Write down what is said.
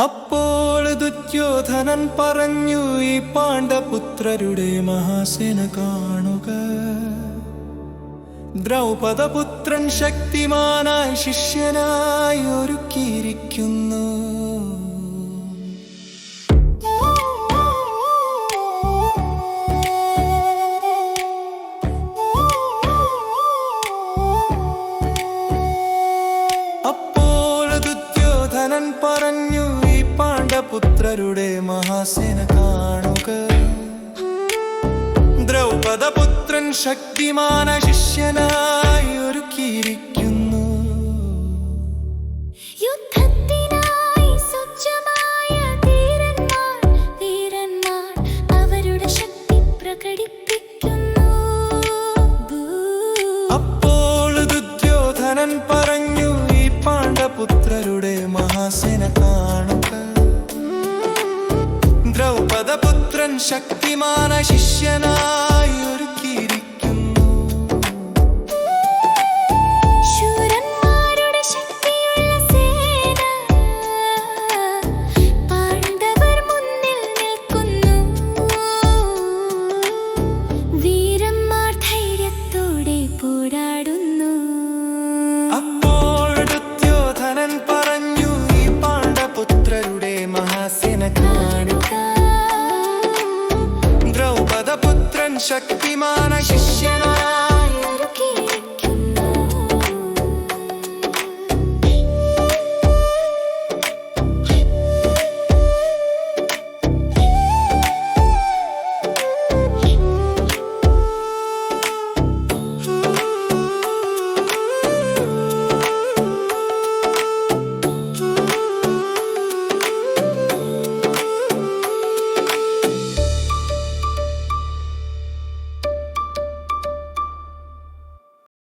അപ്പോൾ ദുര്യോധനൻ പറഞ്ഞു, ഈ പാണ്ഡപുത്രരുടെ മഹാസേന കാണുക. ദ്രൗപദപുത്രൻ ശക്തിമാനായി ശിഷ്യനായി ഒരുക്കിയിരിക്കുന്നു. അപ്പോൾ ദുര്യോധനൻ പറഞ്ഞു, ഈ പാണ്ഡപുത്രരുടെ മഹാസേന കാണുക. ദ്രൗപദപുത്രൻ ശക്തിമാന ശിഷ്യനായി ഒരുക്കിയിരിക്കുന്നു. യുദ്ധത്തിനായി സജ്ജമായ വീരന്മാർ അവരുടെ ശക്തി പ്രകടിപ്പിക്കുന്നു. അപ്പോൾ ദുര്യോധനൻ പറഞ്ഞു, ഈ പാണ്ഡപുത്രരുടെ മഹാസേന കാണുക. ദ്രൗപദപുത്രൻ ശക്തിമാന ശിഷ്യനായി